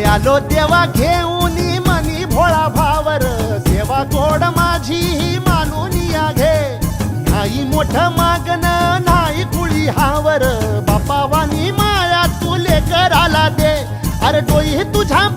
आलो देवा घेऊन मनी भोळा भावर, सेवा गोड माझी ही मानून या घे. नाही मोठं मागण नाही कुळी हावर, बापा वाणी माया तुले कराला दे. अरे डोई तुझ्या